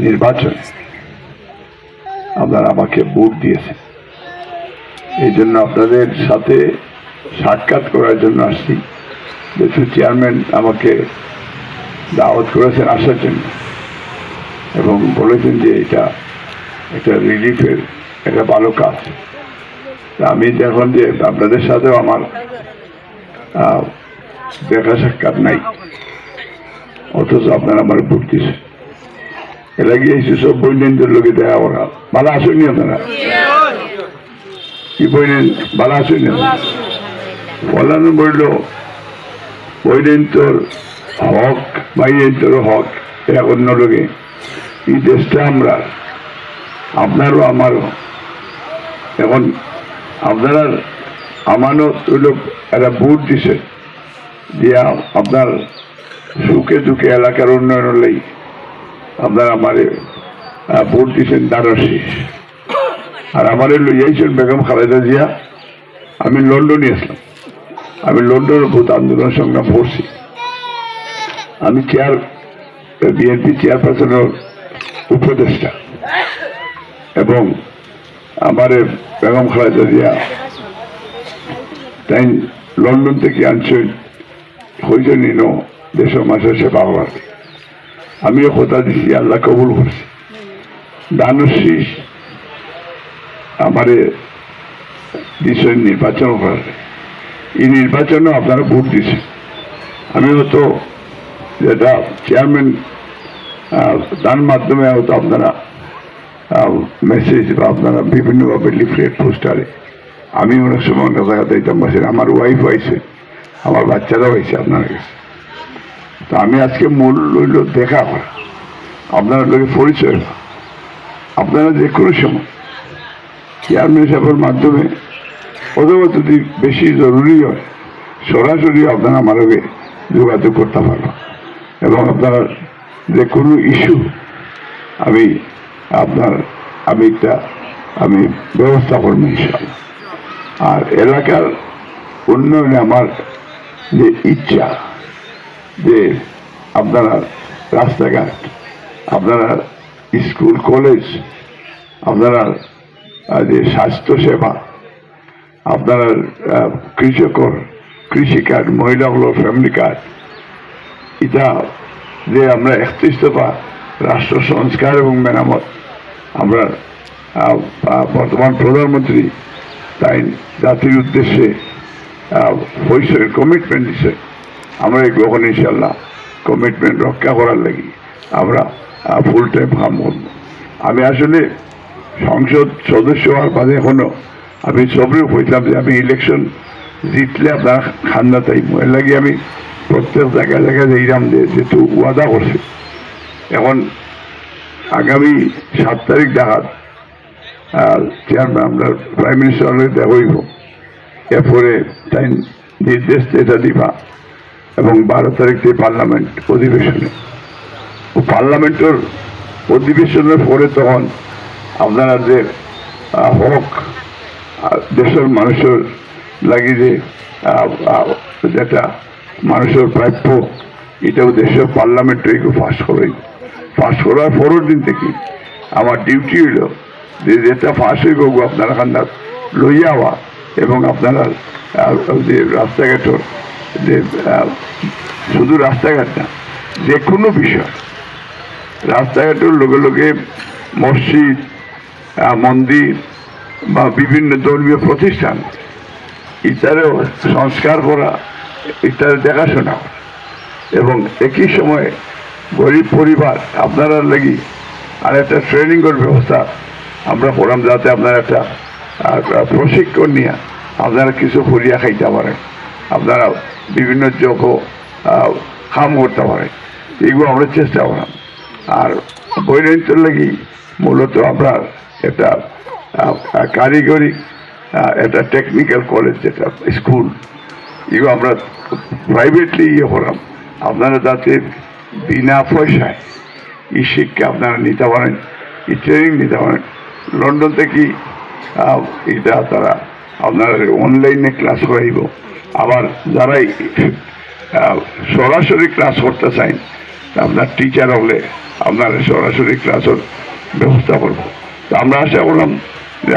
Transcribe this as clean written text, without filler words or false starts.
নির্বাচন আপনারা আমাকে ভোট দিয়েছেন, এই জন্য আপনাদের সাথে সাক্ষাৎ করার জন্য আসছি। দেশের চেয়ারম্যান আমাকে দাওয়াত করেছেন আসার জন্য এবং বলেছেন যে এটা একটা রিলিফের একটা ভালো কাজ। আমি দেখুন যে আপনাদের সাথেও আমার দেখা সাক্ষাৎ নাই, অথচ আপনারা আমার ভোট দিয়েছেন। এরা গিয়েছি সব বৈনদের লোকে দেখা করা। ভালো আসেননি আপনারা? কি বইলেন? ভালো আসেননি? ফলানো বলল বইলেন তোর হক বাইরেন তোর হক, এক অন্য লোকে এই দেশটা আমরা, আপনারও আমারও। এখন আপনার আমানত হইল একটা ভোট দিছে, দিয়া আপনার সুখে দুঃখে এলাকার উন্নয়ন হলেই আপনার আমার ভোট দিচ্ছেন দ্বারশী। আর আমার লইয়াইছেন বেগম খালেদা জিয়া। আমি লন্ডনে আসলাম, আমি লন্ডনের ভোট আন্দোলন সংগ্রাম করছি। আমি বিএনপি চেয়ারপারসনের উপদেষ্টা এবং আমার বেগম খালেদা জিয়া তাই লন্ডন থেকে আনছেন হয়েছেন দেশের মানুষের সেবা হওয়ার। আমিও কথা দিচ্ছি, আল্লাহ কবুল করছি। দানশ্রী আমারে দিচ্ছেন নির্বাচন করার, এই নির্বাচনে আপনারা ভোট দিচ্ছেন। আমি হয়তো যেটা চেয়ারম্যান তার মাধ্যমে হয়তো আপনারা মেসেজ বা আপনারা বিভিন্নভাবে লিফলেট পোস্টারে, আমি অনেক সময় অনেক জায়গা দিতাম বসেন, আমার ওয়াইফ হয়েছে, আমার বাচ্চারাও হয়েছে আপনার কাছে। তো আমি আজকে মূল রইল দেখা করা, আপনারা লোকে পরিচয় না। আপনারা যে কোনো সময় চেয়ারম্যান সাহেবের মাধ্যমে অথবা যদি বেশি জরুরি হয় সরাসরি আপনারা আমার লোকে যোগাযোগ করতে পারবেন এবং আপনারা যে কোনো ইস্যু আমি আমি ব্যবস্থা করবো ইনশাআল্লাহ। আর এলাকার উন্নয়নে আমার যে ইচ্ছা যে আপনারা রাস্তাঘাট, আপনারা স্কুল কলেজ, আপনারা যে স্বাস্থ্যসেবা, আপনারা কৃষি কার্ড, মহিলাগুলোর ফ্যামিলি কার্ড, এটা যে আমরা 31 দফা রাষ্ট্র সংস্কার এবং মেরামত আমরা বর্তমান প্রধানমন্ত্রী তাই জাতির উদ্দেশ্যে কমিটমেন্ট দিছে। আমরা এই গ্রহণ ইনশাল্লাহ কমিটমেন্ট রক্ষা করার লাগি আমরা ফুল টাইম কাম করব। আমি আসলে সংসদ সদস্য হওয়ার বাদে এখনো আমি সবরেও কইলাম যে আমি ইলেকশন জিতলে আপনার খান্না তাইব, এর লাগে আমি প্রত্যেক জায়গায় জায়গায় যাইলাম যেহেতু ওয়াদা করছে। এখন আগামী 7 তারিখ ডাকাত চেয়ারম্যান আমরা প্রাইম মিনিস্টার দেখা হইব, এরপরে তাই নির্দেশ এটা দিবা এবং 12 তারিখ থেকে পার্লামেন্ট অধিবেশনে, ও পার্লামেন্টের অধিবেশনের পরে তখন আপনারা যে হক দেশের মানুষের লাগি যে যেটা মানুষের প্রাপ্য, এটাও দেশের পার্লামেন্টে পাস করার পরের দিন থেকে আমার ডিউটি হইল যে যেটা পাস হয়ে গো আপনারা খান্না লইয়া হওয়া এবং আপনারা যে রাস্তাঘাটের যে শুধু রাস্তাঘাট না, যে কোনো বিষয় রাস্তাঘাটের লগে লগে মসজিদ, মন্দির বা বিভিন্ন ধর্মীয় প্রতিষ্ঠান, ইটারেও সংস্কার করা, ইটারে দেখাশোনা করা এবং একই সময়ে গরিব পরিবার আপনারা লাগি আর একটা ট্রেনিংয়ের ব্যবস্থা আমরা করলাম, যাতে আপনারা একটা প্রশিক্ষণ নিয়ে আপনারা কিছু করিয়া খাইতে পারেন, আপনারা বিভিন্ন যোগ কাম করতে পারেন, এগুলো আমরা চেষ্টা করলাম। আর বৈরান্তর লাগি মূলত আপনার একটা কারিগরি একটা টেকনিক্যাল কলেজ, যেটা স্কুল, এগুলো আমরা প্রাইভেটলি করলাম, আপনারা যাতে বিনা পয়সায় এই শিক্ষা আপনারা নিতে পারেন, এই ট্রেনিং নিতে পারেন। লন্ডন থেকে এটা তারা আপনারা অনলাইনে ক্লাস করাইব, আবার যারাই সরাসরি ক্লাস করতে চান আপনার টিচার হলে আপনার সরাসরি ক্লাসের ব্যবস্থা করবো। তো আমরা আশা করলাম যে